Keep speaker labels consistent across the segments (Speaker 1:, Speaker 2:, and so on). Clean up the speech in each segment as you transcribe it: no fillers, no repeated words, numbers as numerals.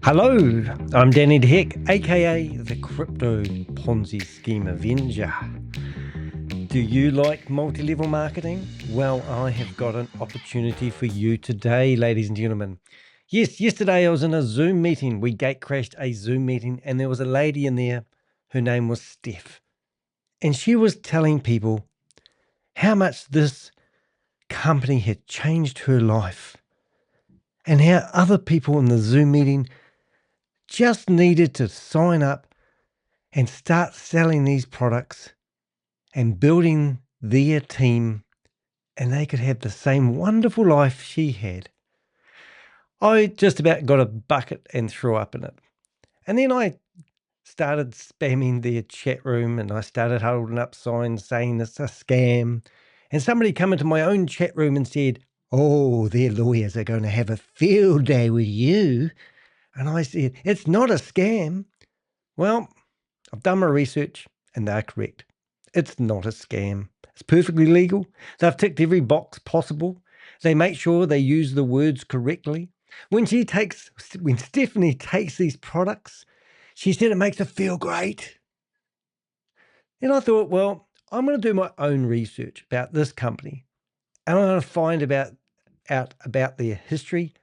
Speaker 1: Hello, I'm Danny de Hek, aka the Crypto Ponzi Scheme Avenger. Do you like multi-level marketing? Well, I have got an opportunity for you today, ladies and gentlemen. Yes, yesterday I was in a Zoom meeting. We gate crashed a Zoom meeting and there was a lady in there. Her name was Steph. And she was telling people how much this company had changed her life and how other people in the Zoom meeting just needed to sign up and start selling these products and building their team, and they could have the same wonderful life she had. I just about got a bucket and threw up in it. And then I started spamming their chat room and I started holding up signs saying it's a scam. And somebody come into my own chat room and said, "Oh, their lawyers are going to have a field day with you." And I said, "It's not a scam." Well, I've done my research and they're correct. It's not a scam. It's perfectly legal. They've ticked every box possible. They make sure they use the words correctly. When Stephanie takes these products, she said it makes her feel great. And I thought, well, I'm going to do my own research about this company. And I'm going to find out about their history.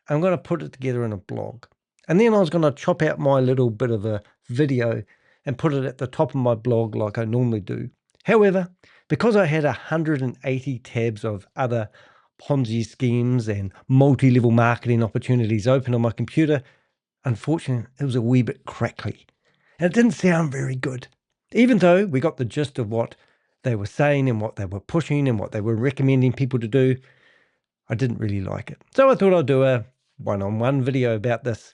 Speaker 1: I'm going to put it together in a blog. And then I was going to chop out my little bit of a video and put it at the top of my blog like I normally do. However, because I had 180 tabs of other Ponzi schemes and multi-level marketing opportunities open on my computer, unfortunately, it was a wee bit crackly. And it didn't sound very good. Even though we got the gist of what they were saying and what they were pushing and what they were recommending people to do, I didn't really like it. So I thought I'd do a one-on-one video about this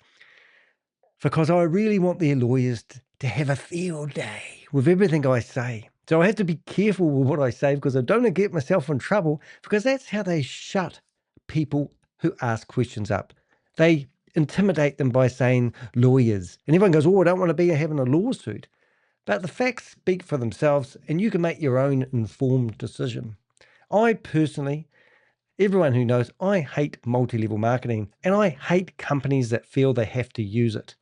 Speaker 1: because I really want their lawyers to have a field day with everything I say. So I have to be careful with what I say because I don't want to get myself in trouble, because that's how they shut people who ask questions up. They intimidate them by saying lawyers. And everyone goes, "Oh, I don't want to be having a lawsuit." But the facts speak for themselves and you can make your own informed decision. I personally, everyone who knows, I hate multi-level marketing and I hate companies that feel they have to use it.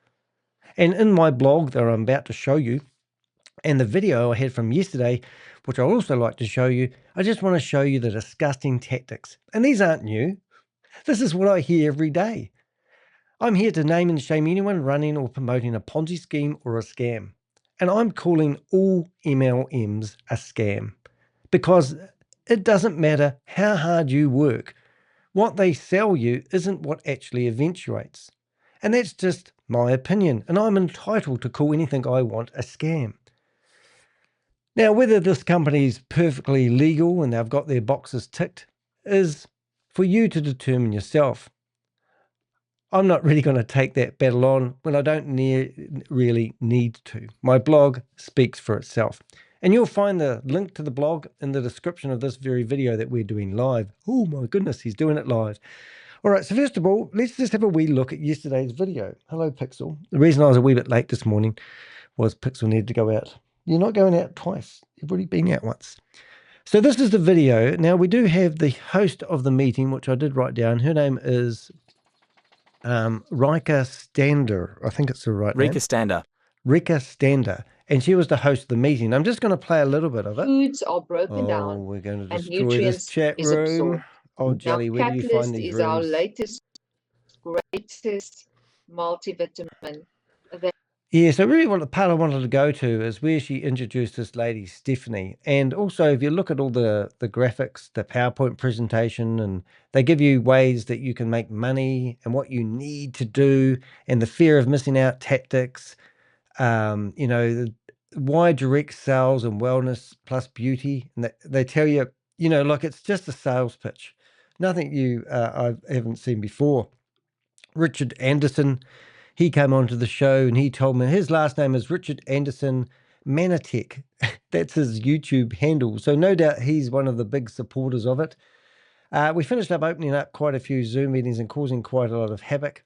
Speaker 1: And in my blog that I'm about to show you, and the video I had from yesterday, which I also like to show you, I just want to show you the disgusting tactics. And these aren't new. This is what I hear every day. I'm here to name and shame anyone running or promoting a Ponzi scheme or a scam. And I'm calling all MLMs a scam because it doesn't matter how hard you work. What they sell you isn't what actually eventuates. And that's just my opinion. And I'm entitled to call anything I want a scam. Now, whether this company is perfectly legal and they've got their boxes ticked is for you to determine yourself. I'm not really going to take that battle on when I don't really need to. My blog speaks for itself. And you'll find the link to the blog in the description of this very video that we're doing live. Oh my goodness, he's doing it live. All right, so first of all, let's just have a wee look at yesterday's video. Hello, Pixel. The reason I was a wee bit late this morning was Pixel needed to go out. You're not going out twice. You've already been out once. So this is the video. Now, we do have the host of the meeting, which I did write down. Her name is Rika Stander. I think it's the right name. Rika Stander. And she was the host of the meeting. I'm just going to play a little bit of it.
Speaker 2: Foods are broken down.
Speaker 1: We're going to
Speaker 2: and
Speaker 1: destroy
Speaker 2: nutrients
Speaker 1: this chat
Speaker 2: is
Speaker 1: room.
Speaker 2: absorbed.
Speaker 1: Oh, Jelly, where do you find these
Speaker 2: is our
Speaker 1: rooms?
Speaker 2: latest, greatest multivitamin.
Speaker 1: Yeah, so really what the part I wanted to go to is where she introduced this lady, Stephanie. And also, if you look at all the graphics, the PowerPoint presentation, and they give you ways that you can make money and what you need to do and the fear of missing out tactics, you know, why direct sales and wellness plus beauty. And they tell you, you know, like it's just a sales pitch. Nothing I haven't seen before. Richard Anderson, he came onto the show and he told me his last name is Richard Anderson MANNATECH. That's his YouTube handle. So no doubt he's one of the big supporters of it. We finished up opening up quite a few Zoom meetings and causing quite a lot of havoc.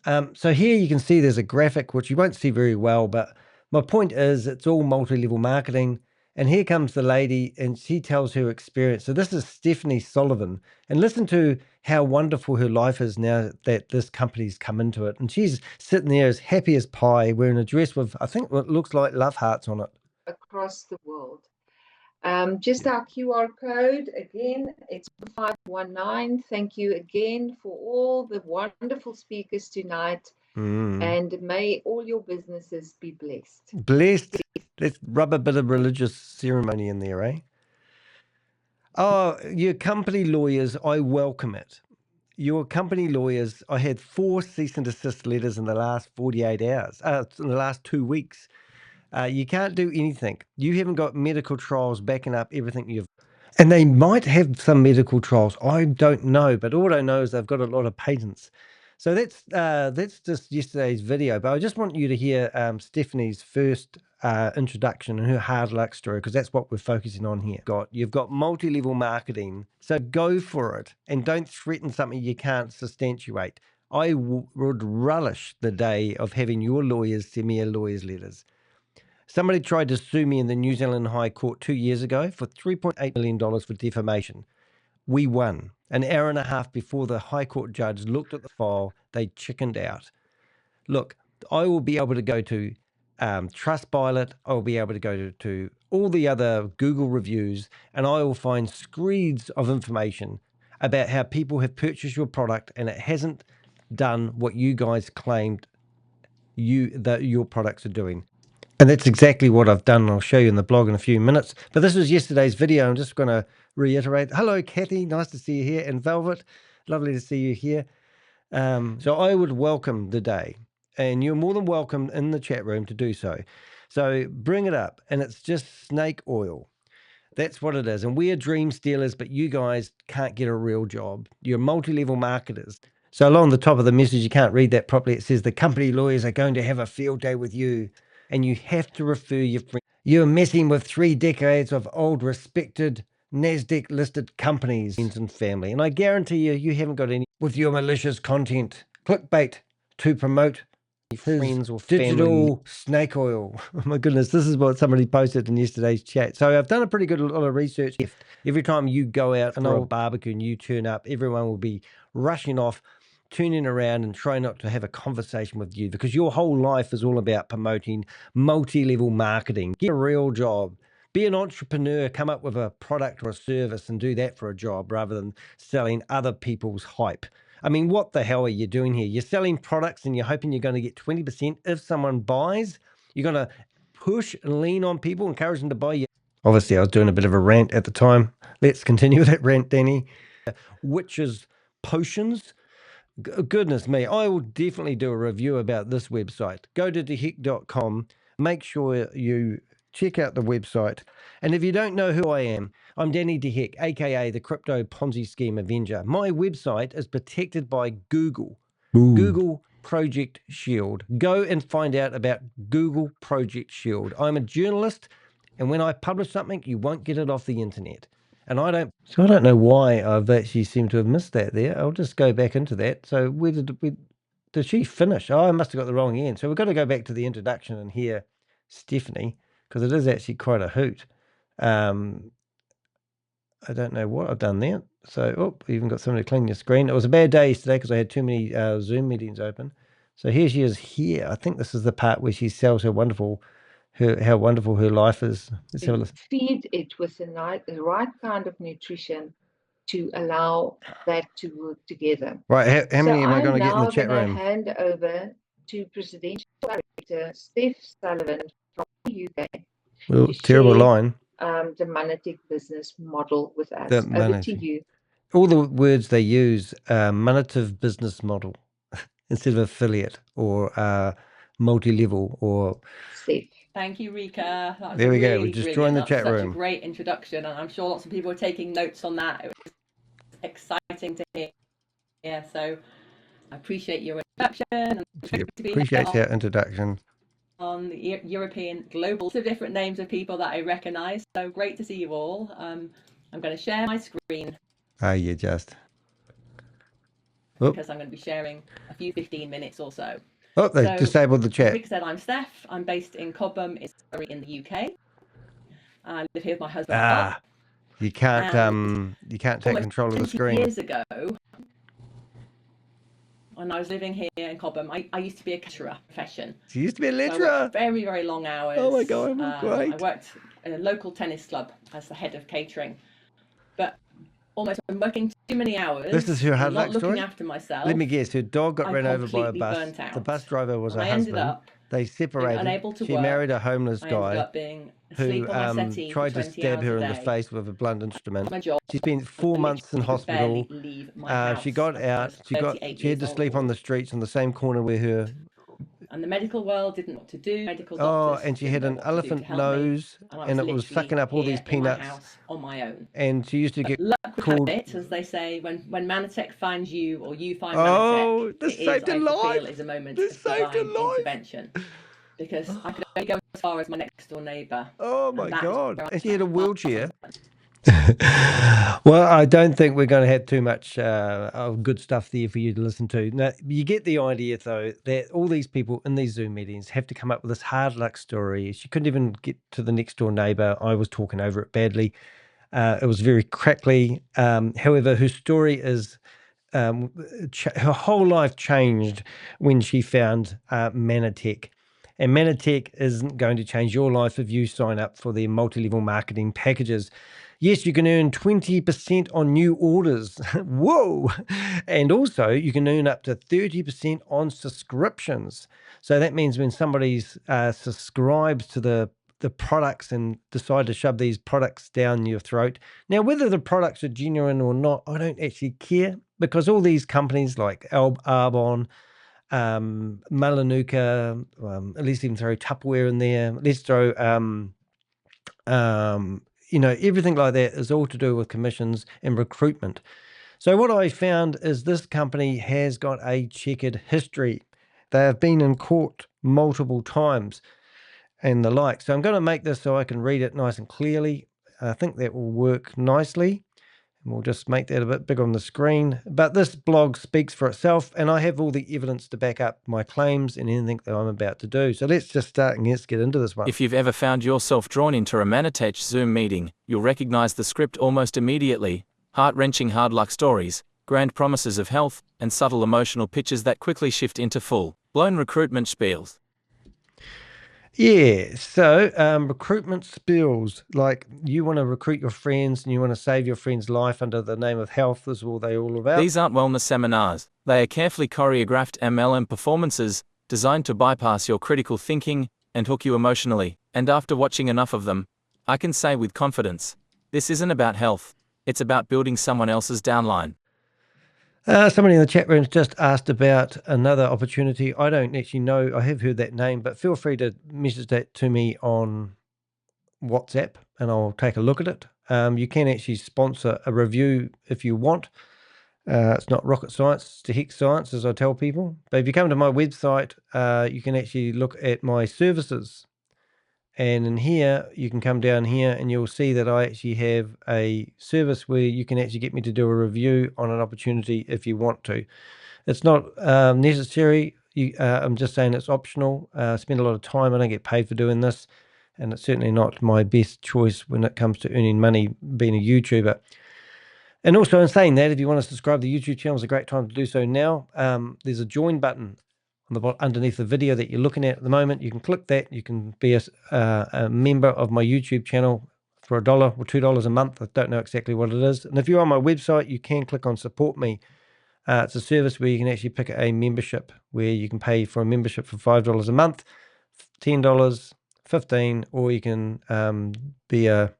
Speaker 1: So here you can see there's a graphic, which you won't see very well, but my point is it's all multi-level marketing. And here comes the lady and she tells her experience. So this is Steph Sullivan. And listen to how wonderful her life is now that this company's come into it. And she's sitting there as happy as pie, wearing a dress with, I think, what looks like love hearts on it.
Speaker 2: Across the world. Just our QR code again, it's 519. Thank you again for all the wonderful speakers tonight, and may all your businesses be blessed.
Speaker 1: Blessed. Let's rub a bit of religious ceremony in there, eh? Oh, your company lawyers, I welcome it. Your company lawyers, I had 4 cease and desist letters in the last 48 hours, in the last 2 weeks. You can't do anything. You haven't got medical trials backing up everything you've. And they might have some medical trials. I don't know, but all I know is they've got a lot of patents. So that's just yesterday's video. But I just want you to hear Stephanie's first introduction and her hard luck story, because that's what we're focusing on here. You've got multi-level marketing, so go for it and don't threaten something you can't substantiate. I would relish the day of having your lawyers send me a lawyer's letters. Somebody tried to sue me in the New Zealand High Court 2 years ago for $3.8 million for defamation. We won. An hour and a half before the High Court judge looked at the file, they chickened out. Look, I will be able to go to Trustpilot, I will be able to go to all the other Google reviews, and I will find screeds of information about how people have purchased your product and it hasn't done what you guys claimed your products are doing. And that's exactly what I've done. I'll show you in the blog in a few minutes. But this was yesterday's video. I'm just going to reiterate. Hello, Kathy. Nice to see you here. And Velvet, lovely to see you here. So I would welcome the day. And you're more than welcome in the chat room to do so. So bring it up. And it's just snake oil. That's what it is. And we are dream stealers, but you guys can't get a real job. You're multi-level marketers. So along the top of the message, you can't read that properly. It says the company lawyers are going to have a field day with you, and you have to refer your friends. You're messing with 3 decades of old, respected, NASDAQ-listed companies and family. And I guarantee you, you haven't got any with your malicious content, clickbait to promote friends or digital snake oil. Oh my goodness, this is what somebody posted in yesterday's chat. So I've done a pretty good lot of research. Every time you go out for a barbecue and you turn up, everyone will be rushing off, turning around and trying not to have a conversation with you, because your whole life is all about promoting multi-level marketing. Get a real job. Be an entrepreneur, come up with a product or a service and do that for a job rather than selling other people's hype. I mean, what the hell are you doing here? You're selling products and you're hoping you're going to get 20% if someone buys. You're going to push and lean on people, encourage them to buy you. Obviously, I was doing a bit of a rant at the time. Let's continue with that rant, Danny. Witches potions. Goodness me, I will definitely do a review about this website. Go to dehek.com. Make sure you check out the website. And if you don't know who I am, I'm Danny de Hek, aka the Crypto Ponzi Scheme Avenger. My website is protected by Google. Google Project Shield. Go and find out about Google Project Shield. I'm a journalist, and when I publish something, you won't get it off the internet. And I don't know why I've actually seemed to have missed that there. I'll just go back into that. So did she finish? Oh, I must have got the wrong end. So we've got to go back to the introduction and hear Stephanie, because it is actually quite a hoot. I don't know what I've done there. So, you even got somebody to clean your screen. It was a bad day yesterday because I had too many Zoom meetings open. So here she is here. I think this is the part where she sells how wonderful her life is. Let's have a listen.
Speaker 2: Feed it with the right kind of nutrition to allow that to work together.
Speaker 1: Right, how many am I going to get in the chat room?
Speaker 2: I'm now going to hand over to Presidential Director Steph Sullivan from the UK.
Speaker 1: Well, terrible line.
Speaker 2: The MANNATECH business model with us. Over to you.
Speaker 1: All the words they use, MANNATECH business model instead of affiliate or multi-level or...
Speaker 3: Steph. Thank you, Rika. That was
Speaker 1: there we
Speaker 3: really
Speaker 1: go. We just joined the chat room.
Speaker 3: Such a great introduction, and I'm sure lots of people are taking notes on that. It was exciting to hear. Yeah, so I appreciate your introduction.
Speaker 1: Appreciate your introduction.
Speaker 3: On the European global, so different names of people that I recognize. So great to see you all. I'm going to share my screen.
Speaker 1: You just.
Speaker 3: Because I'm going to be sharing a few 15 minutes or so.
Speaker 1: Oh, they disabled the chat.
Speaker 3: Like I said, I'm Steph. I'm based in Cobham, it's in the UK. I live here with my husband.
Speaker 1: You can't take control of the screen.
Speaker 3: Years ago, when I was living here in Cobham, I used to be a caterer profession.
Speaker 1: She used to be a
Speaker 3: So I
Speaker 1: lecturer.
Speaker 3: worked very, very long hours.
Speaker 1: Oh my God, great.
Speaker 3: I worked at a local tennis club as the head of catering. But almost I'm working too many hours.
Speaker 1: This is her hard
Speaker 3: not
Speaker 1: luck
Speaker 3: looking
Speaker 1: story.
Speaker 3: after myself.
Speaker 1: Let me guess. Her dog got
Speaker 3: I
Speaker 1: run over by a
Speaker 3: completely
Speaker 1: bus.
Speaker 3: burnt out.
Speaker 1: The bus driver was
Speaker 3: And
Speaker 1: her
Speaker 3: I ended
Speaker 1: husband.
Speaker 3: up
Speaker 1: They separated.
Speaker 3: unable to
Speaker 1: She
Speaker 3: work.
Speaker 1: married a homeless
Speaker 3: I ended
Speaker 1: guy
Speaker 3: up being
Speaker 1: who
Speaker 3: asleep on my settee
Speaker 1: tried
Speaker 3: for
Speaker 1: to
Speaker 3: 20
Speaker 1: stab
Speaker 3: hours
Speaker 1: her
Speaker 3: a
Speaker 1: in the
Speaker 3: day.
Speaker 1: face with a blunt instrument.
Speaker 3: My job.
Speaker 1: She spent 4 months in
Speaker 3: Literally could barely
Speaker 1: hospital.
Speaker 3: leave my house.
Speaker 1: She got
Speaker 3: I
Speaker 1: out.
Speaker 3: was
Speaker 1: She
Speaker 3: 38
Speaker 1: had to
Speaker 3: years
Speaker 1: sleep on
Speaker 3: old.
Speaker 1: the streets on the same corner where her.
Speaker 3: And the medical world didn't know what to do. Medical
Speaker 1: Oh,
Speaker 3: doctors
Speaker 1: and she
Speaker 3: didn't
Speaker 1: had
Speaker 3: know
Speaker 1: an
Speaker 3: what to do to
Speaker 1: elephant
Speaker 3: help me.
Speaker 1: nose, and it was
Speaker 3: literally
Speaker 1: sucking up all these
Speaker 3: here in my
Speaker 1: peanuts.
Speaker 3: house on my own.
Speaker 1: And she used to
Speaker 3: But
Speaker 1: get
Speaker 3: luck would
Speaker 1: called.
Speaker 3: have it, as they say, when MANNATECH finds you or you find
Speaker 1: Oh,
Speaker 3: MANNATECH,
Speaker 1: this
Speaker 3: it is,
Speaker 1: saved her
Speaker 3: I
Speaker 1: life.
Speaker 3: feel, is a moment
Speaker 1: This
Speaker 3: of
Speaker 1: saved her
Speaker 3: divine
Speaker 1: life.
Speaker 3: intervention. Because I could only go as far as my next door neighbour.
Speaker 1: Oh my
Speaker 3: And that is
Speaker 1: God!
Speaker 3: where
Speaker 1: And she had a
Speaker 3: I-
Speaker 1: wheelchair. Well, I don't think we're going to have too much good stuff there for you to listen to. Now, you get the idea, though, that all these people in these Zoom meetings have to come up with this hard luck story. She couldn't even get to the next door neighbour. I was talking over it badly. It was very crackly. However, her story is her whole life changed when she found MANNATECH. And MANNATECH isn't going to change your life if you sign up for their multi-level marketing packages. Yes, you can earn 20% on new orders. Whoa! And also, you can earn up to 30% on subscriptions. So that means when somebody subscribes to the products and decide to shove these products down your throat. Now, whether the products are genuine or not, I don't actually care, because all these companies like Arbonne, Malanuka, let's even throw Tupperware in there. Let's throw, everything like that is all to do with commissions and recruitment. So what I found is this company has got a checkered history. They have been in court multiple times and the like. So I'm going to make this so I can read it nice and clearly. I think that will work nicely. And we'll just make that a bit bigger on the screen. But this blog speaks for itself, and I have all the evidence to back up my claims and anything that I'm about to do. So let's just start and let's get into this one.
Speaker 4: If you've ever found yourself drawn into a MANNATECH Zoom meeting, you'll recognize the script almost immediately. Heart-wrenching hard luck stories, grand promises of health, and subtle emotional pitches that quickly shift into full-blown recruitment spiels.
Speaker 1: Yeah, so recruitment spiels, like you want to recruit your friends and you want to save your friend's life under the name of health, this is what they're all about.
Speaker 4: These aren't wellness seminars. They are carefully choreographed MLM performances designed to bypass your critical thinking and hook you emotionally. And after watching enough of them, I can say with confidence, this isn't about health. It's about building someone else's downline.
Speaker 1: Somebody in the chat room just asked about another opportunity. I don't actually know. I have heard that name, but feel free to message that to me on WhatsApp and I'll take a look at it. You can actually sponsor a review if you want. It's not rocket science, it's de Hek science, as I tell people. But if you come to my website, you can actually look at my services. And in here, you can come down here and you'll see that I actually have a service where you can actually get me to do a review on an opportunity if you want to. It's not necessary. I'm just saying it's optional. I spend a lot of time. I don't get paid for doing this. And it's certainly not my best choice when it comes to earning money being a YouTuber. And also in saying that, if you want to subscribe to the YouTube channel, it's a great time to do so now. There's a join button on the underneath the video that you're looking at the moment. You can click that. You can be a member of my YouTube channel for $1 or $2 a month. I don't know exactly what it is. And if you're on my website, you can click on support me. It's a service where you can actually pick a membership where you can pay for a membership for $5 a month, $10, $15, or you can be a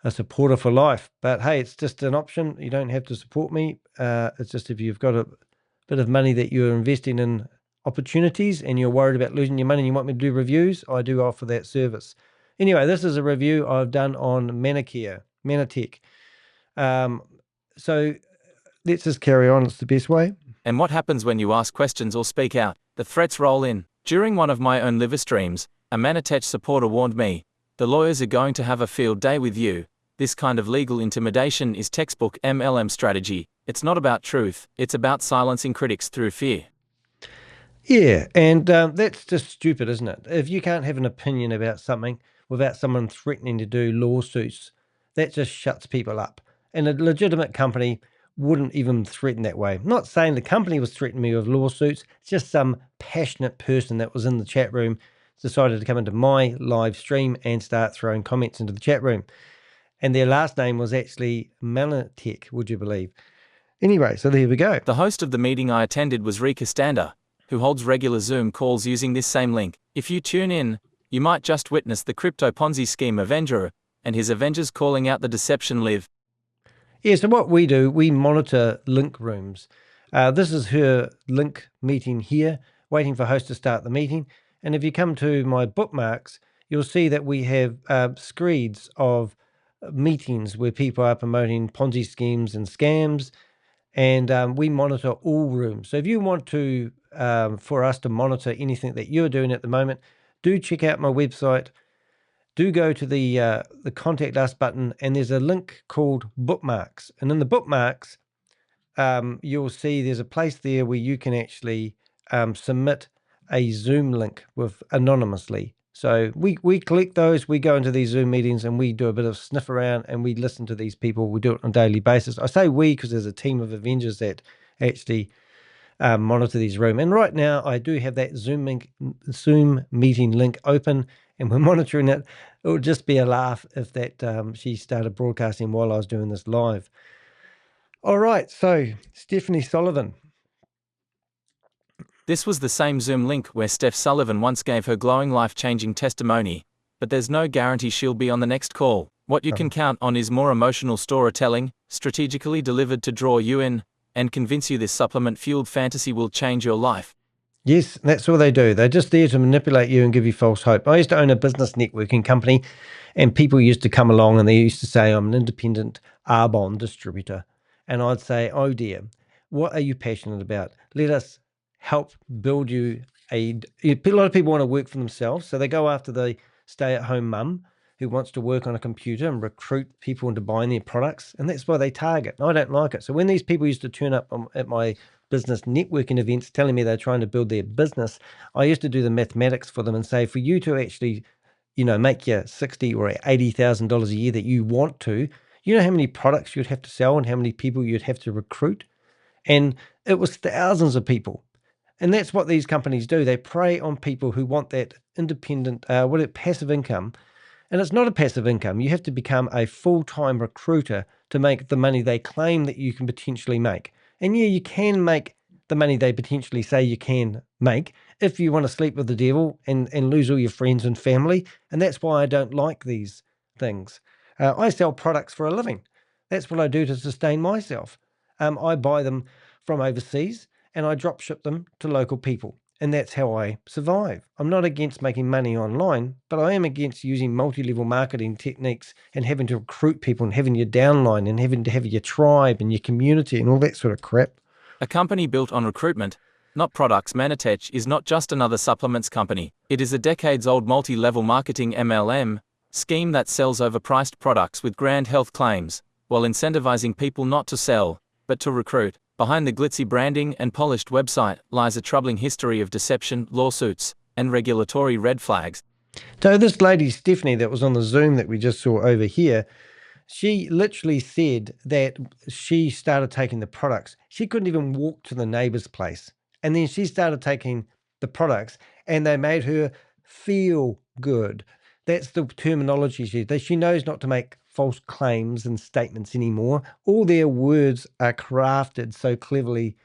Speaker 1: supporter for life. But hey, it's just an option. You don't have to support me. It's just if you've got a bit of money that you're investing in opportunities and you're worried about losing your money and you want me to do reviews, I do offer that service. Anyway, this is a review I've done on MANNATECH. So let's just carry on. It's the best way.
Speaker 4: And what happens when you ask questions or speak out? The threats roll in. During one of my own live streams, a MANNATECH supporter warned me, the lawyers are going to have a field day with you. This kind of legal intimidation is textbook MLM strategy. It's not about truth, it's about silencing critics through fear.
Speaker 1: Yeah, and that's just stupid, isn't it? If you can't have an opinion about something without someone threatening to do lawsuits, that just shuts people up. And a legitimate company wouldn't even threaten that way. I'm not saying the company was threatening me with lawsuits. It's just some passionate person that was in the chat room decided to come into my live stream and start throwing comments into the chat room. And their last name was actually MANNATECH, would you believe? Anyway, so there we go.
Speaker 4: The host of the meeting I attended was Rika Stander, who holds regular Zoom calls using this same link. If you tune in, you might just witness the Crypto Ponzi Scheme Avenger and his Avengers calling out the deception live.
Speaker 1: Yeah, so what we do, we monitor link rooms. This is her link meeting here, waiting for host to start the meeting. And if you come to my bookmarks, you'll see that we have screeds of meetings where people are promoting Ponzi schemes and scams, and we monitor all rooms. So if you want to, for us to monitor anything that you're doing at the moment, do check out my website. Do go to the Contact Us button, and there's a link called Bookmarks. And in the Bookmarks, you'll see there's a place there where you can actually submit a Zoom link with anonymously. So we collect those, we go into these Zoom meetings, and we do a bit of sniff around, and we listen to these people. We do it on a daily basis. I say we because there's a team of Avengers that actually monitor these rooms. And right now, I do have that Zoom meeting link open, and we're monitoring it. It would just be a laugh if that she started broadcasting while I was doing this live. All right, so Stephanie Sullivan.
Speaker 4: This was the same Zoom link where Steph Sullivan once gave her glowing life-changing testimony, but there's no guarantee she'll be on the next call. What you can count on is more emotional storytelling, strategically delivered to draw you in, and convince you this supplement-fueled fantasy will change your life.
Speaker 1: Yes, that's all they do. They're just there to manipulate you and give you false hope. I used to own a business networking company, and people used to come along and they used to say, I'm an independent Arbonne distributor. And I'd say, oh dear, what are you passionate about? Let us help build you a lot of people want to work for themselves. So they go after the stay-at-home mum who wants to work on a computer and recruit people into buying their products. And that's why they target. And I don't like it. So when these people used to turn up at my business networking events telling me they're trying to build their business, I used to do the mathematics for them and say, for you to actually, make your $60,000 or $80,000 a year that you want to, you know how many products you'd have to sell and how many people you'd have to recruit? And it was thousands of people. And that's what these companies do. They prey on people who want that independent, passive income. And it's not a passive income. You have to become a full-time recruiter to make the money they claim that you can potentially make. And yeah, you can make the money they potentially say you can make if you want to sleep with the devil and lose all your friends and family. And that's why I don't like these things. I sell products for a living. That's what I do to sustain myself. I buy them from overseas and I drop ship them to local people. And that's how I survive. I'm not against making money online, but I am against using multi-level marketing techniques and having to recruit people and having your downline and having to have your tribe and your community and all that sort of crap.
Speaker 4: A company built on recruitment, not products. MANNATECH is not just another supplements company. It is a decades-old multi-level marketing MLM scheme that sells overpriced products with grand health claims, while incentivizing people not to sell, but to recruit. Behind the glitzy branding and polished website lies a troubling history of deception, lawsuits, and regulatory red flags.
Speaker 1: So this lady, Stephanie, that was on the Zoom that we just saw over here, she literally said that she started taking the products. She couldn't even walk to the neighbor's place. And then she started taking the products and they made her feel good. That's the terminology she used. She knows not to make false claims and statements anymore. All their words are crafted so cleverly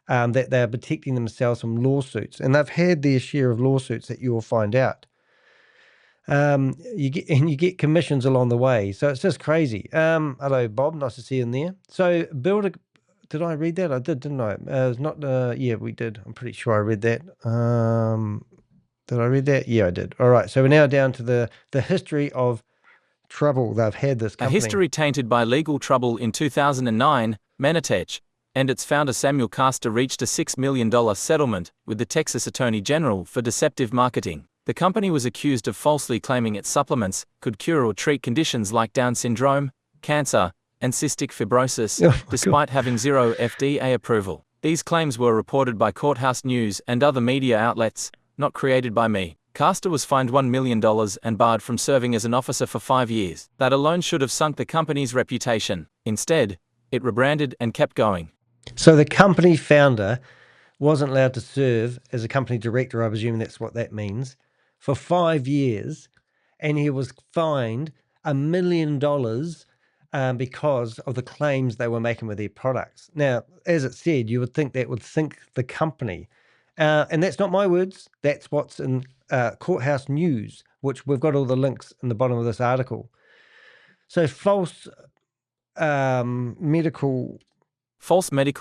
Speaker 1: that they are protecting themselves from lawsuits. And they've had their share of lawsuits that you will find out. You get commissions along the way. So it's just crazy. Hello, Bob. Nice to see you in there. So did I read that? I did, didn't I? It's not, yeah, we did. I'm pretty sure I read that. Did I read that? Yeah, I did. All right. So we're now down to the history of trouble they've had this company.
Speaker 4: A history tainted by legal trouble. In 2009, MANNATECH and its founder Samuel Castor reached a $6 million settlement with the Texas Attorney General for deceptive marketing. The company was accused of falsely claiming its supplements could cure or treat conditions like Down syndrome, cancer, and cystic fibrosis, despite having zero FDA approval. These claims were reported by Courthouse News and other media outlets, not created by me. Castor was fined $1 million and barred from serving as an officer for 5 years. That alone should have sunk the company's reputation. Instead, It rebranded and kept going.
Speaker 1: So the company founder wasn't allowed to serve as a company director, I presume that's what that means, for 5 years, and he was fined $1 million because of the claims they were making with their products. Now, as it said, you would think that would sink the company. And that's not my words. That's what's in Courthouse News, which we've got all the links in the bottom of this article. So false medical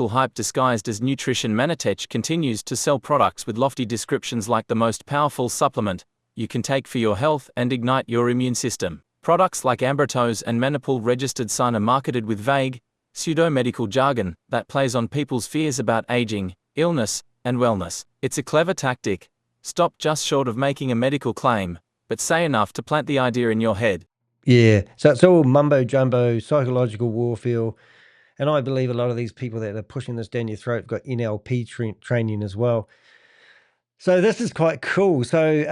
Speaker 4: hype disguised as nutrition. MANNATECH continues to sell products with lofty descriptions like the most powerful supplement you can take for your health and ignite your immune system. Products like Ambrotose and Manapol registered sign are marketed with vague, pseudo-medical jargon that plays on people's fears about aging, illness, and wellness. It's a clever tactic. Stop just short of making a medical claim, but say enough to plant the idea in your head.
Speaker 1: Yeah, so it's all mumbo-jumbo, psychological warfare, and I believe a lot of these people that are pushing this down your throat have got NLP training as well. So this is quite cool. So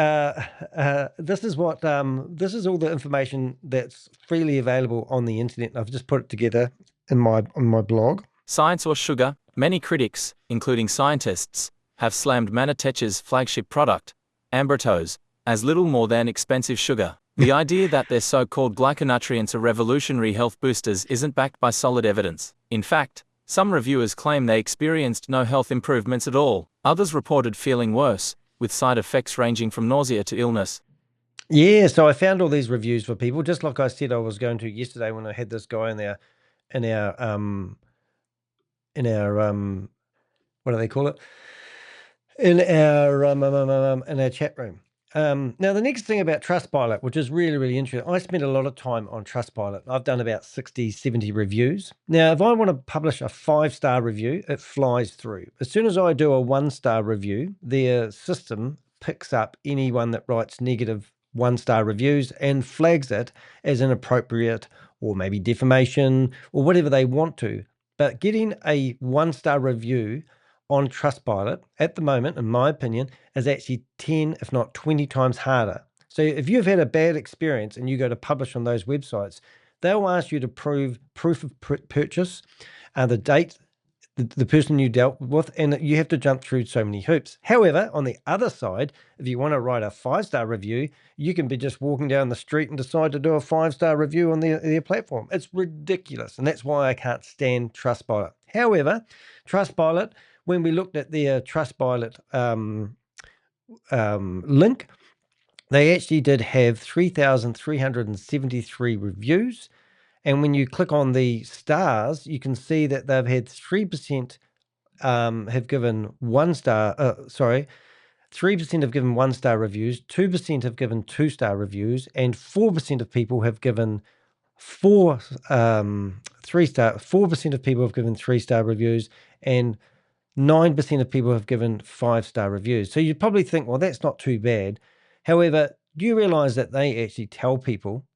Speaker 1: this is what this is all the information that's freely available on the internet. I've just put it together in my blog.
Speaker 4: Science or sugar? Many critics, including scientists, have slammed MANNATECH's flagship product, Ambrotose, as little more than expensive sugar. The idea that their so-called glyconutrients are revolutionary health boosters isn't backed by solid evidence. In fact, some reviewers claim they experienced no health improvements at all. Others reported feeling worse, with side effects ranging from nausea to illness.
Speaker 1: Yeah, so I found all these reviews for people, just like I said I was going to yesterday when I had this guy in our what do they call it? In our chat room. Now, the next thing about Trustpilot, which is really, really interesting, I spent a lot of time on Trustpilot. I've done about 60, 70 reviews. Now, if I want to publish a 5-star review, it flies through. As soon as I do a 1-star review, their system picks up anyone that writes negative 1-star reviews and flags it as inappropriate or maybe defamation or whatever they want to. But getting a 1-star review on Trustpilot at the moment, in my opinion, is actually 10, if not 20 times harder. So if you've had a bad experience and you go to publish on those websites, they'll ask you to prove proof of purchase, the date, the person you dealt with, and you have to jump through so many hoops. However, on the other side, if you want to write a 5-star review, you can be just walking down the street and decide to do a 5-star review on their platform. It's ridiculous, and that's why I can't stand Trustpilot. However, Trustpilot, when we looked at their Trustpilot link, they actually did have 3,373 reviews. And when you click on the stars, you can see that they've had 3% have given 1-star, 3% have given 1-star reviews, 2% have given 2-star reviews, and 4% of people have given 4% of people have given 3-star reviews, and 9% of people have given 5-star reviews. So you'd probably think, well, that's not too bad. However, do you realize that they actually tell people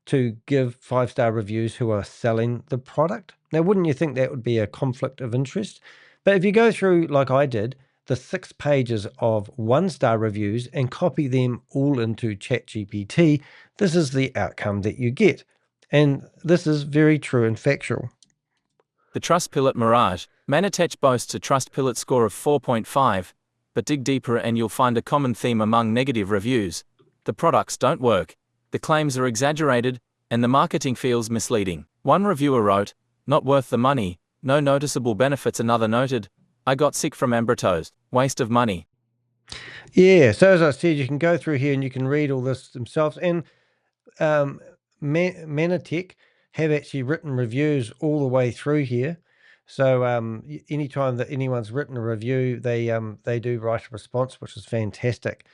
Speaker 1: to give 5-star reviews who are selling the product? Now, wouldn't you think that would be a conflict of interest? But if you go through, like I did, the 6 pages of 1-star reviews and copy them all into ChatGPT, this is the outcome that you get. And this is very true and factual.
Speaker 4: The Trustpilot Mirage. MANNATECH boasts a Trustpilot score of 4.5, but dig deeper and you'll find a common theme among negative reviews. The products don't work, the claims are exaggerated, and the marketing feels misleading. One reviewer wrote, "Not worth the money, no noticeable benefits." Another noted, "I got sick from Ambrotose, waste of money."
Speaker 1: Yeah, so as I said, you can go through here and you can read all this themselves. And MANNATECH have actually written reviews all the way through here. So anytime that anyone's written a review, they do write a response, which is fantastic.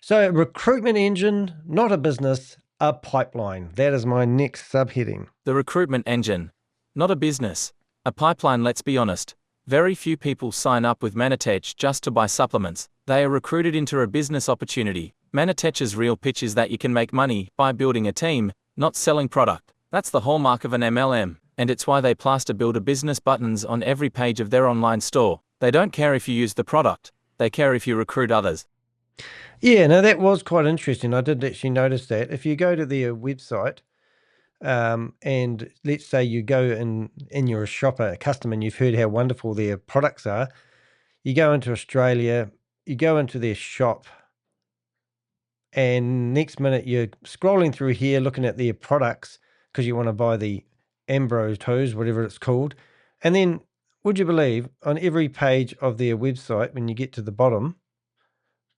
Speaker 1: So recruitment engine, not a business, a pipeline. That is my next subheading.
Speaker 4: The recruitment engine, not a business, a pipeline. Let's be honest, very few people sign up with MANNATECH just to buy supplements. They are recruited into a business opportunity. MANNATECH's real pitch is that you can make money by building a team, not selling product. That's the hallmark of an MLM, and it's why they plaster build a business buttons on every page of their online store. They don't care if you use the product, they care if you recruit others.
Speaker 1: Yeah, no, that was quite interesting. I did actually notice that. If you go to their website, and let's say you go and you're a shopper, a customer, and you've heard how wonderful their products are. You go into Australia, you go into their shop, and next minute you're scrolling through here looking at their products because you want to buy the Ambrotose, whatever it's called. And then, would you believe, on every page of their website, when you get to the bottom,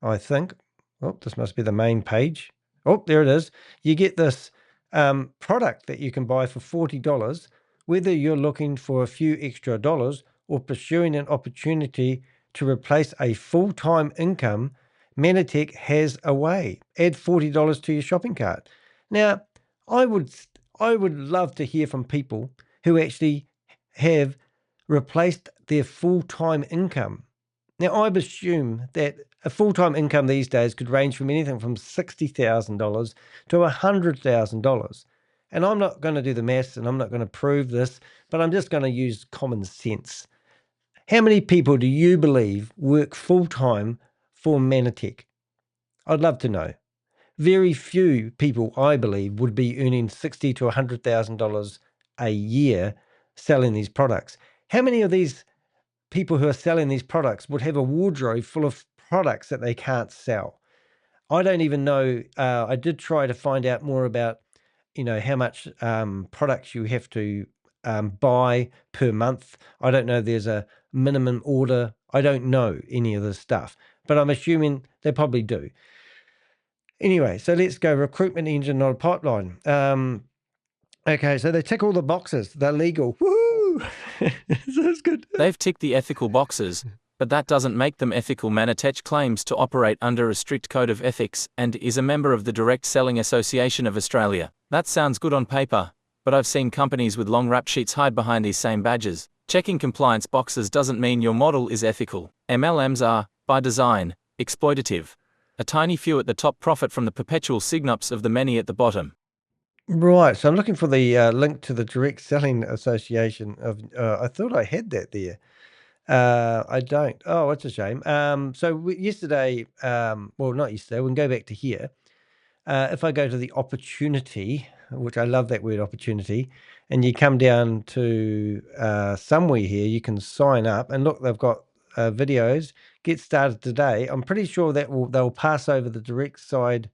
Speaker 1: I think, oh, this must be the main page. Oh, there it is. You get this product that you can buy for $40, whether you're looking for a few extra dollars or pursuing an opportunity to replace a full-time income. MANNATECH has a way. Add $40 to your shopping cart. Now, I would love to hear from people who actually have replaced their full-time income. Now, I assume that a full-time income these days could range from anything from $60,000 to $100,000. And I'm not going to do the maths and I'm not going to prove this, but I'm just going to use common sense. How many people do you believe work full-time for MANNATECH? I'd love to know. Very few people, I believe, would be earning $60,000 to $100,000 a year selling these products. How many of these people who are selling these products would have a wardrobe full of products that they can't sell? I don't even know. I did try to find out more about, how much products you have to buy per month. I don't know. There's a minimum order. I don't know any of this stuff, but I'm assuming they probably do. Anyway, so let's go recruitment engine, not a pipeline. Okay, so they tick all the boxes. They're legal. Woohoo! That's good.
Speaker 4: They've ticked the ethical boxes, but that doesn't make them ethical. MANNATECH claims to operate under a strict code of ethics and is a member of the Direct Selling Association of Australia. That sounds good on paper, but I've seen companies with long rap sheets hide behind these same badges. Checking compliance boxes doesn't mean your model is ethical. MLMs are, by design, exploitative. A tiny few at the top profit from the perpetual signups of the many at the bottom.
Speaker 1: Right, so I'm looking for the link to the Direct Selling Association of. I thought I had that there. I don't. Oh, it's a shame. Yesterday, well, not yesterday. We can go back to here. If I go to the opportunity, which I love that word opportunity, and you come down to somewhere here, you can sign up and look. They've got videos. Get started today. I'm pretty sure that they'll pass over the direct side.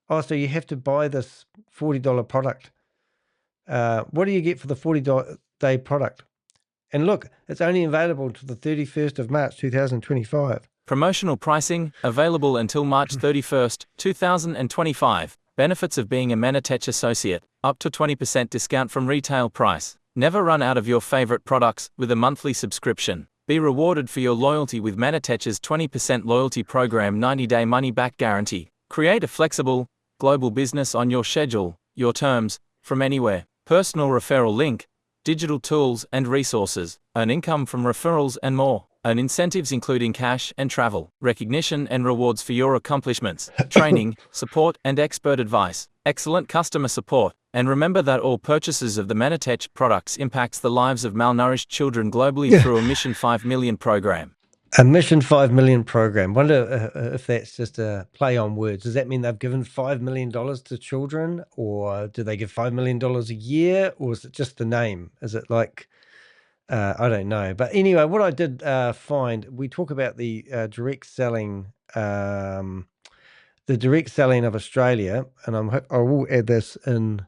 Speaker 1: Oh, so you have to buy this $40 product. What do you get for the $40 product? And look, it's only available until the 31st of March, 2025.
Speaker 4: Promotional pricing, available until March 31st, 2025. Benefits of being a MANNATECH associate, up to 20% discount from retail price. Never run out of your favorite products with a monthly subscription. Be rewarded for your loyalty with MANNATECH's 20% loyalty program 90-day money-back guarantee. Create a flexible, global business on your schedule, your terms, from anywhere. Personal referral link, digital tools and resources. Earn income from referrals and more. Earn incentives including cash and travel. Recognition and rewards for your accomplishments. Training, support and expert advice. Excellent customer support. And remember that all purchases of the MANNATECH products impacts the lives of malnourished children globally through a Mission 5 Million program.
Speaker 1: A Mission 5 Million program. Wonder if that's just a play on words. Does that mean they've given $5 million to children, or do they give $5 million a year, or is it just the name? Is it like, I don't know. But anyway, what I did find, we talk about the direct selling, of Australia, and I will add this in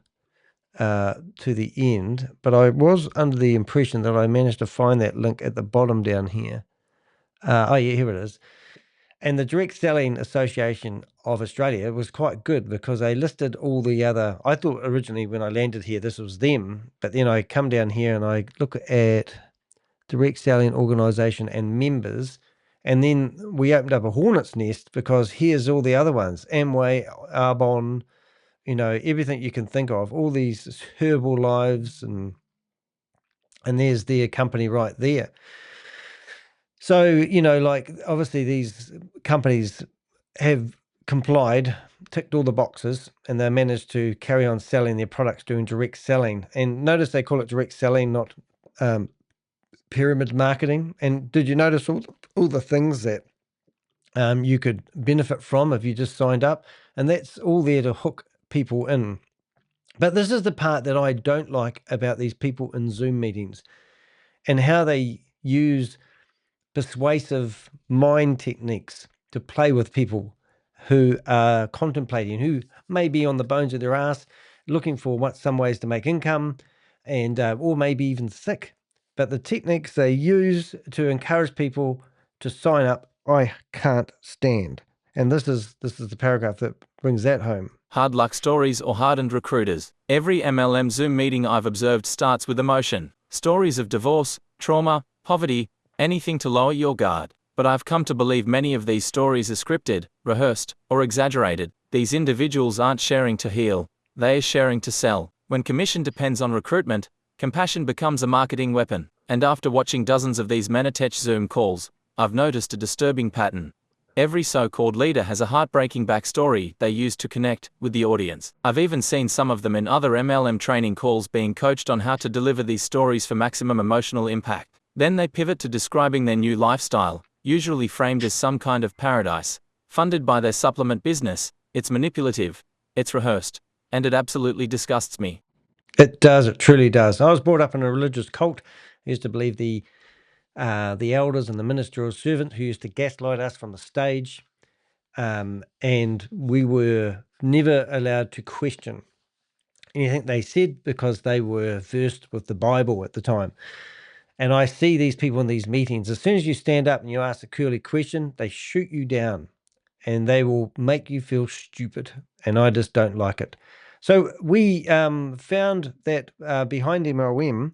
Speaker 1: to the end, but I was under the impression that I managed to find that link at the bottom down here. Oh yeah, here it is. And the Direct Selling Association of Australia was quite good because they listed all the other. I thought originally when I landed here this was them, but then I come down here and I look at Direct Selling Organisation and members, and then we opened up a hornet's nest because here's all the other ones: Amway, Arbonne, everything you can think of, all these Herbal Lives, and there's their company right there. So, obviously these companies have complied, ticked all the boxes, and they managed to carry on selling their products, doing direct selling. And notice they call it direct selling, not pyramid marketing. And did you notice all the things that you could benefit from if you just signed up? And that's all there to hook people in. But this is the part that I don't like about these people in Zoom meetings and how they use persuasive mind techniques to play with people who are contemplating, who may be on the bones of their ass, looking for some ways to make income, and or maybe even sick. But the techniques they use to encourage people to sign up, I can't stand. And this is the paragraph that brings that home.
Speaker 4: Hard luck stories or hardened recruiters. Every MLM Zoom meeting I've observed starts with emotion. Stories of divorce, trauma, poverty, anything to lower your guard. But I've come to believe many of these stories are scripted, rehearsed, or exaggerated. These individuals aren't sharing to heal, they are sharing to sell. When commission depends on recruitment, compassion becomes a marketing weapon. And after watching dozens of these MANNATECH Zoom calls, I've noticed a disturbing pattern. Every so-called leader has a heartbreaking backstory they use to connect with the audience. I've even seen some of them in other MLM training calls being coached on how to deliver these stories for maximum emotional impact. Then they pivot to describing their new lifestyle, usually framed as some kind of paradise, funded by their supplement business. It's manipulative, it's rehearsed, and it absolutely disgusts me.
Speaker 1: It does, it truly does. I was brought up in a religious cult. I used to believe the elders and the ministerial servants who used to gaslight us from the stage, and we were never allowed to question anything they said because they were versed with the Bible at the time. And I see these people in these meetings, as soon as you stand up and you ask a curly question, they shoot you down and they will make you feel stupid. And I just don't like it. So we found that Behind MLM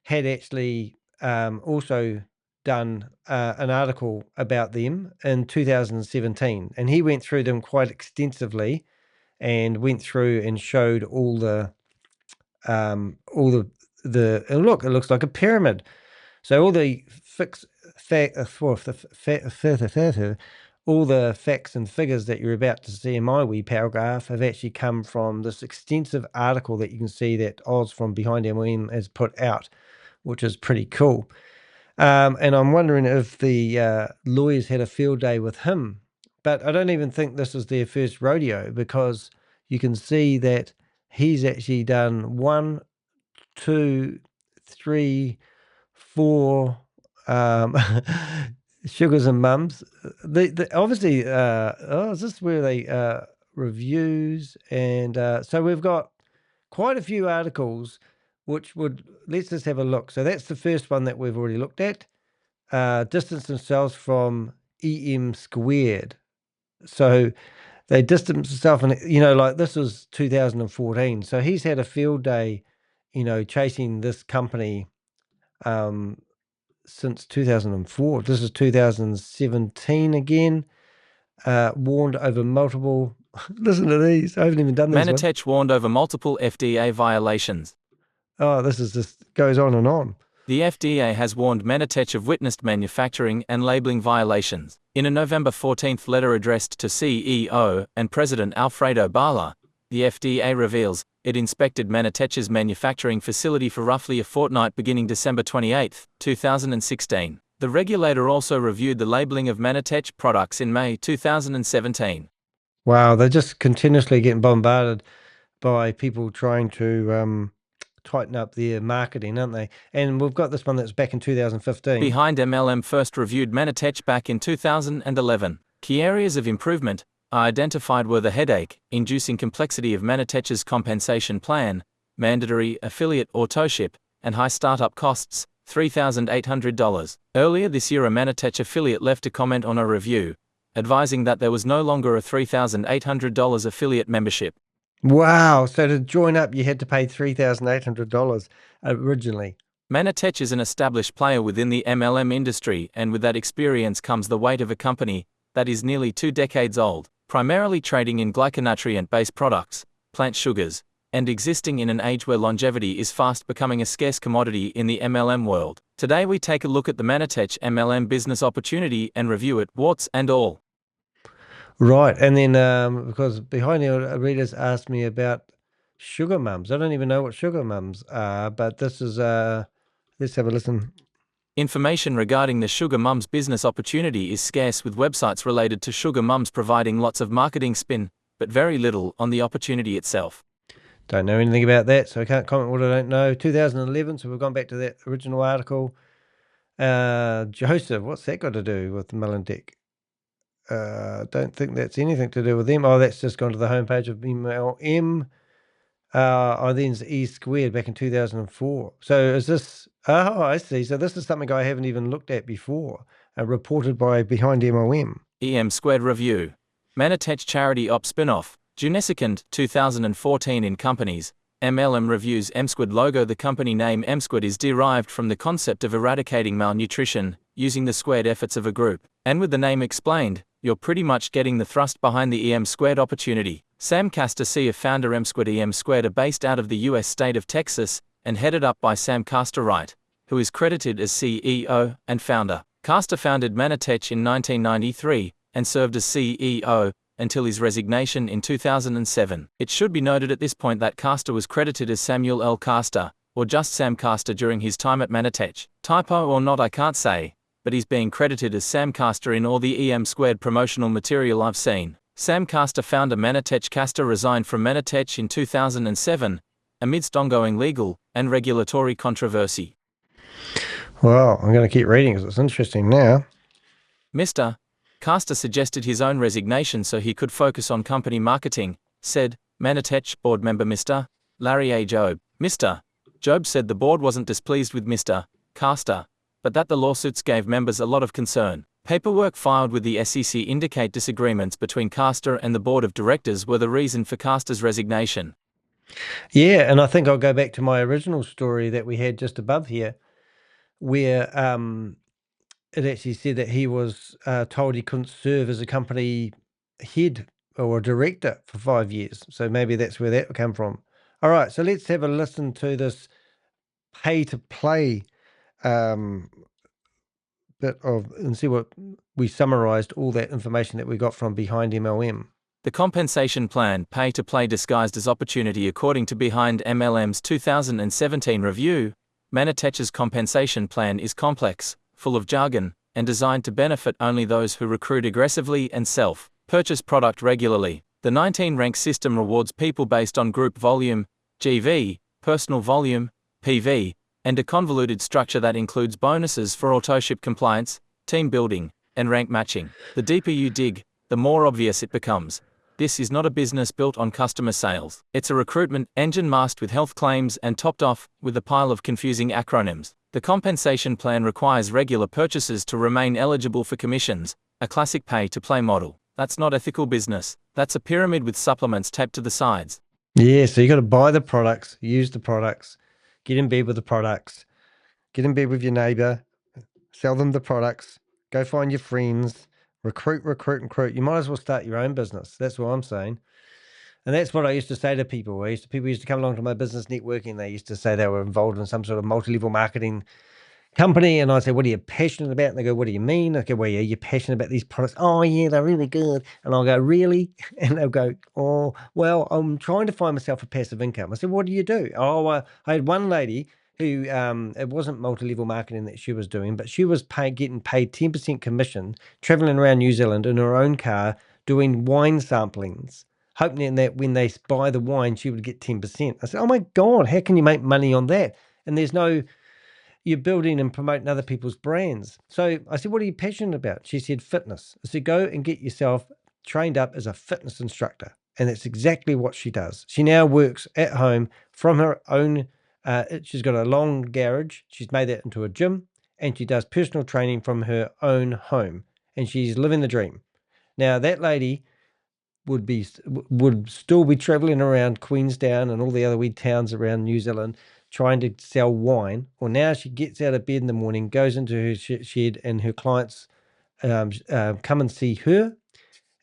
Speaker 1: had actually also done an article about them in 2017. And he went through them quite extensively and went through and showed all the and look, it looks like a pyramid. So all the all the facts and figures that you're about to see in my wee paragraph have actually come from this extensive article that you can see that Oz from Behind MLM has put out, which is pretty cool. And I'm wondering if the lawyers had a field day with him. But I don't even think this is their first rodeo, because you can see that he's actually done 1, 2, 3, 4 sugars and mums. Obviously, is this where they reviews? And so we've got quite a few articles which let's just have a look. So that's the first one that we've already looked at. Distance themselves from EM squared. So they distance themselves, and like this was 2014. So he's had a field day, chasing this company since 2004. This is 2017 again. Warned over multiple. Listen to these. I haven't even done this.
Speaker 4: MANNATECH warned over multiple FDA violations.
Speaker 1: Oh, this is just goes on and on.
Speaker 4: The FDA has warned MANNATECH of witnessed manufacturing and labeling violations. In a November 14th letter addressed to CEO and President Alfredo Bala, the FDA reveals it inspected MANNATECH's manufacturing facility for roughly a fortnight beginning December 28, 2016. The regulator also reviewed the labeling of MANNATECH products in May 2017.
Speaker 1: Wow, they're just continuously getting bombarded by people trying to tighten up their marketing, aren't they? And we've got this one that's back in 2015.
Speaker 4: Behind MLM first reviewed MANNATECH back in 2011. Key areas of improvement identified were the headache-inducing complexity of MANNATECH's compensation plan, mandatory affiliate autoship, and high startup costs, $3,800. Earlier this year, a MANNATECH affiliate left a comment on a review, advising that there was no longer a $3,800 affiliate membership.
Speaker 1: Wow, so to join up you had to pay $3,800 originally.
Speaker 4: MANNATECH is an established player within the MLM industry, and with that experience comes the weight of a company that is nearly 2 decades old, primarily trading in glyconutrient-based products, plant sugars, and existing in an age where longevity is fast becoming a scarce commodity in the MLM world. Today we take a look at the MANNATECH MLM business opportunity and review it, warts and all.
Speaker 1: Right, and then because Behind the readers asked me about sugar mums. I don't even know what sugar mums are, but this is, let's have a listen.
Speaker 4: Information regarding the Sugar Mums business opportunity is scarce, with websites related to Sugar Mums providing lots of marketing spin, but very little on the opportunity itself.
Speaker 1: Don't know anything about that, so I can't comment what I don't know. 2011, so we've gone back to that original article. Joseph, what's that got to do with MANNATECH? Don't think that's anything to do with them. Oh, that's just gone to the homepage of MLM. Then's E squared back in 2004. So is this, oh, I see. So this is something I haven't even looked at before, reported by Behind MLM.
Speaker 4: EM Squared Review. MANNATECH Charity Op Spinoff. June 2nd, 2014 in companies. MLM reviews MSquid logo. The company name MSquid is derived from the concept of eradicating malnutrition, using the squared efforts of a group. And with the name explained, you're pretty much getting the thrust behind the EM Squared opportunity. Sam Castor, CEO founder MSquid. EM Squared are based out of the US state of Texas, and headed up by Sam Castor Wright, who is credited as CEO and founder. Castor founded MANNATECH in 1993, and served as CEO until his resignation in 2007. It should be noted at this point that Castor was credited as Samuel L. Castor, or just Sam Castor during his time at MANNATECH. Typo or not I can't say, but he's being credited as Sam Castor in all the EM Squared promotional material I've seen. Sam Castor, founder MANNATECH. Castor resigned from MANNATECH in 2007, amidst ongoing legal and regulatory controversy.
Speaker 1: Well, I'm going to keep reading because it's interesting now.
Speaker 4: Mr. Castor suggested his own resignation so he could focus on company marketing, said MANNATECH board member Mr. Larry A. Jobe. Mr. Jobe said the board wasn't displeased with Mr. Castor, but that the lawsuits gave members a lot of concern. Paperwork filed with the SEC indicate disagreements between Castor and the board of directors were the reason for Castor's resignation.
Speaker 1: Yeah, and I think I'll go back to my original story that we had just above here, where it actually said that he was told he couldn't serve as a company head or director for 5 years. So maybe that's where that came from. All right, so let's have a listen to this pay-to-play bit of, and see what we summarized all that information that we got from Behind MLM.
Speaker 4: The compensation plan, pay-to-play disguised as opportunity. According to Behind MLM's 2017 review, MANNATECH's compensation plan is complex, full of jargon, and designed to benefit only those who recruit aggressively and self-purchase product regularly. The 19-rank system rewards people based on group volume, GV, personal volume, PV, and a convoluted structure that includes bonuses for autoship compliance, team building, and rank matching. The deeper you dig, the more obvious it becomes. This is not a business built on customer sales. It's a recruitment engine masked with health claims and topped off with a pile of confusing acronyms. The compensation plan requires regular purchases to remain eligible for commissions, a classic pay-to-play model. That's not ethical business. That's a pyramid with supplements taped to the sides.
Speaker 1: Yeah, so you got to buy the products, use the products, get in bed with the products, get in bed with your neighbor, sell them the products, go find your friends, recruit. You might as well start your own business. That's what I'm saying. And that's what I used to say to people. People used to come along to my business networking. They used to say they were involved in some sort of multi-level marketing company. And I say, what are you passionate about? And they go, what do you mean? I go, well, yeah, you're passionate about these products. Oh, yeah, they're really good. And I'll go, really? And they'll go, oh, well, I'm trying to find myself a passive income. I said, what do you do? Oh, I had one lady who, it wasn't multi-level marketing that she was doing, but she was getting paid 10% commission, traveling around New Zealand in her own car, doing wine samplings, hoping that when they buy the wine, she would get 10%. I said, oh my God, how can you make money on that? And you're building and promoting other people's brands. So I said, what are you passionate about? She said, fitness. I said, go and get yourself trained up as a fitness instructor. And that's exactly what she does. She now works at home from her own, she's got a long garage. She's made that into a gym, and she does personal training from her own home, and she's living the dream. Now that lady would still be traveling around Queenstown and all the other wee towns around New Zealand trying to sell wine. Or now she gets out of bed in the morning, goes into her shed, and her clients come and see her,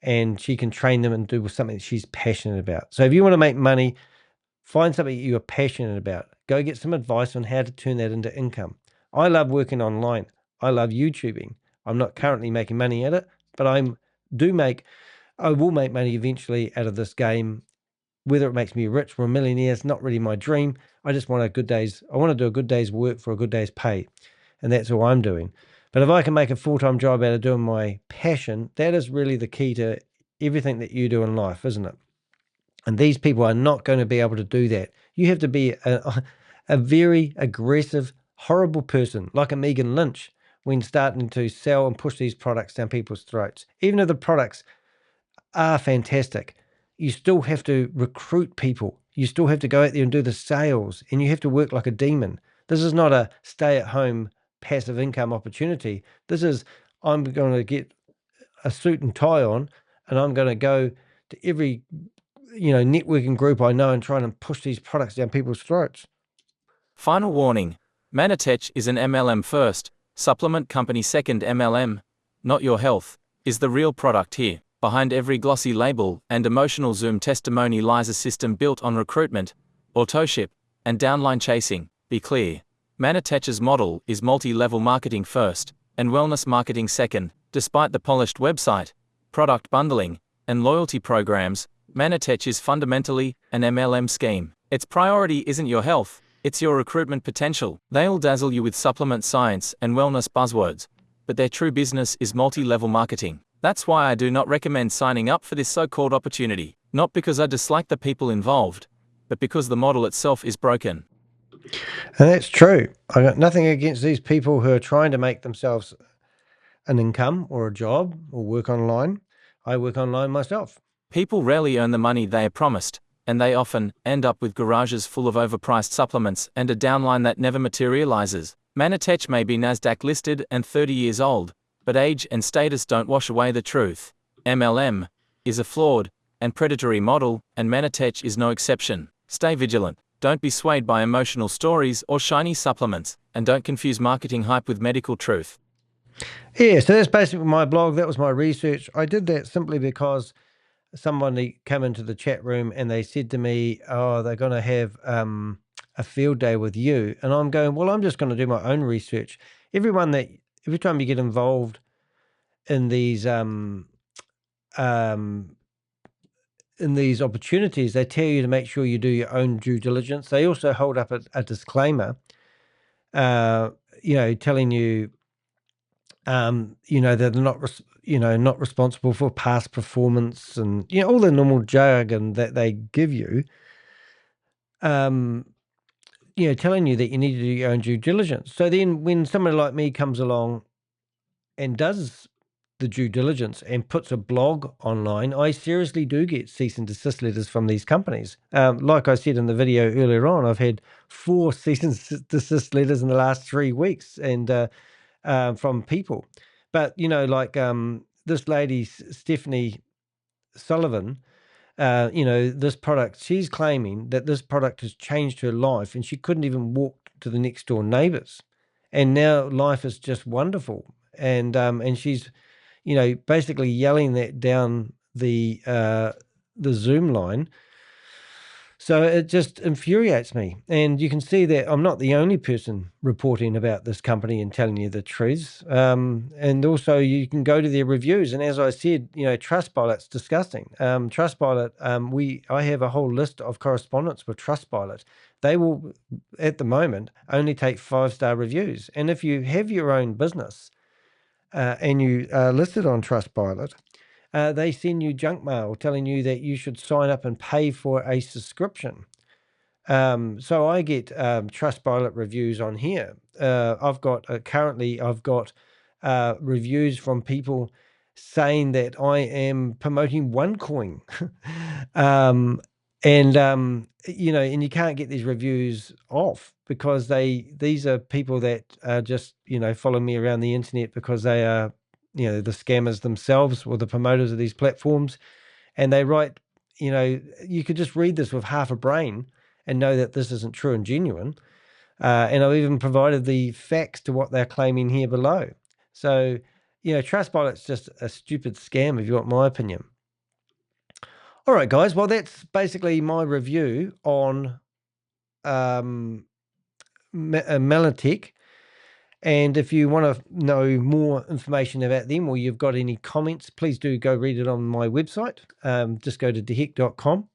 Speaker 1: and she can train them and do something that she's passionate about. So if you want to make money, find something you're passionate about. Go get some advice on how to turn that into income. I love working online. I love YouTubing. I'm not currently making money at it, but I will make money eventually out of this game. Whether it makes me rich or a millionaire is not really my dream. I just want I want to do a good day's work for a good day's pay. And that's all I'm doing. But if I can make a full-time job out of doing my passion, that is really the key to everything that you do in life, isn't it? And these people are not going to be able to do that. You have to be a very aggressive, horrible person, like a Megan Lynch, when starting to sell and push these products down people's throats. Even if the products are fantastic, you still have to recruit people. You still have to go out there and do the sales, and you have to work like a demon. This is not a stay-at-home passive income opportunity. This is, I'm going to get a suit and tie on, and I'm going to go to every networking group I know and try and push these products down people's throats.
Speaker 4: Final warning. MANNATECH is an MLM first, supplement company second. MLM, not your health, is the real product here. Behind every glossy label and emotional Zoom testimony lies a system built on recruitment, autoship, and downline chasing. Be clear. MANNATECH's model is multi-level marketing first, and wellness marketing second. Despite the polished website, product bundling, and loyalty programs, MANNATECH is fundamentally an MLM scheme. Its priority isn't your health, it's your recruitment potential. They'll dazzle you with supplement science and wellness buzzwords, but their true business is multi-level marketing. That's why I do not recommend signing up for this so-called opportunity. Not because I dislike the people involved, but because the model itself is broken.
Speaker 1: And that's true. I got nothing against these people who are trying to make themselves an income or a job or work online. I work online myself.
Speaker 4: People rarely earn the money they are promised, and they often end up with garages full of overpriced supplements and a downline that never materializes. MANNATECH may be NASDAQ listed and 30 years old, but age and status don't wash away the truth. MLM is a flawed and predatory model, and MANNATECH is no exception. Stay vigilant. Don't be swayed by emotional stories or shiny supplements, and don't confuse marketing hype with medical truth.
Speaker 1: Yeah, so that's basically my blog. That was my research. I did that simply because somebody came into the chat room and they said to me, oh, they're going to have a field day with you. And I'm going, well, I'm just going to do my own research. Every time you get involved in these opportunities, they tell you to make sure you do your own due diligence. They also hold up a disclaimer, telling you, that they're not responsible for past performance and, all the normal jargon that they give you, telling you that you need to do your own due diligence. So then when somebody like me comes along and does the due diligence and puts a blog online, I seriously do get cease and desist letters from these companies. Like I said in the video earlier on, I've had 4 cease and desist letters in the last 3 weeks, and from people. But, this lady, Steph Sullivan, this product, she's claiming that this product has changed her life and she couldn't even walk to the next door neighbors. And now life is just wonderful. And she's, basically yelling that down the Zoom line. So it just infuriates me. And you can see that I'm not the only person reporting about this company and telling you the truths. And also you can go to their reviews. And as I said, Trustpilot's disgusting. Trustpilot, I have a whole list of correspondence with Trustpilot. They will, at the moment, only take 5-star reviews. And if you have your own business and you are listed on Trustpilot, they send you junk mail telling you that you should sign up and pay for a subscription. So I get Trustpilot reviews on here. I've got reviews from people saying that I am promoting OneCoin. And you can't get these reviews off because these are people that just follow me around the internet because they are the scammers themselves or the promoters of these platforms, and they write, you could just read this with half a brain and know that this isn't true and genuine. And I've even provided the facts to what they're claiming here below. So, Trustpilot's just a stupid scam, if you want my opinion. All right, guys. Well, that's basically my review on MANNATECH. And if you want to know more information about them or you've got any comments, please do go read it on my website. Just go to dehek.com.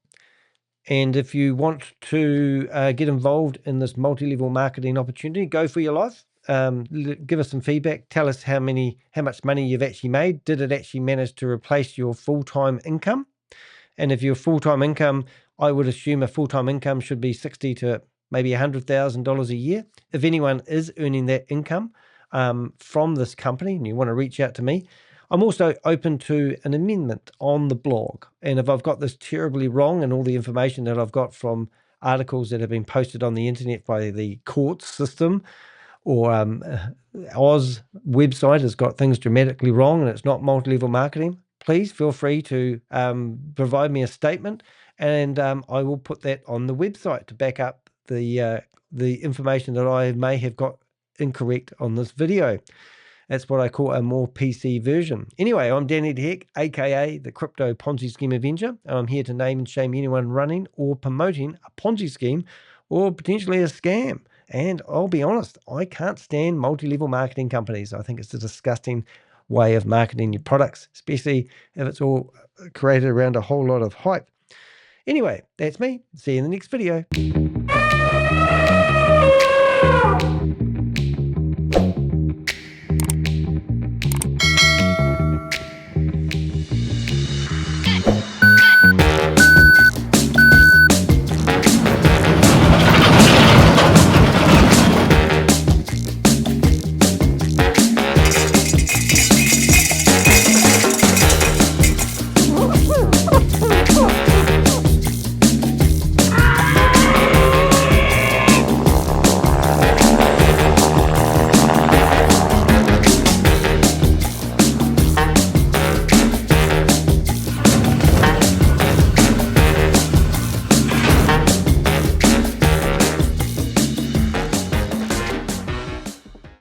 Speaker 1: And if you want to get involved in this multi-level marketing opportunity, go for your life. Give us some feedback. Tell us how much money you've actually made. Did it actually manage to replace your full-time income? And if you're full-time income, I would assume a full-time income should be $60,000 to maybe $100,000 a year. If anyone is earning that income from this company and you want to reach out to me, I'm also open to an amendment on the blog. And if I've got this terribly wrong and all the information that I've got from articles that have been posted on the internet by the court system or Oz website has got things dramatically wrong and it's not multi-level marketing, please feel free to provide me a statement, and I will put that on the website to back up the information that I may have got incorrect on this video. That's what I call a more PC version. Anyway, I'm Danny de Hek, aka the Crypto Ponzi Scheme Avenger, and I'm here to name and shame anyone running or promoting a Ponzi scheme or potentially a scam. And I'll be honest, I can't stand multi-level marketing companies. I think it's a disgusting way of marketing your products, especially if it's all created around a whole lot of hype. Anyway, that's me. See you in the next video.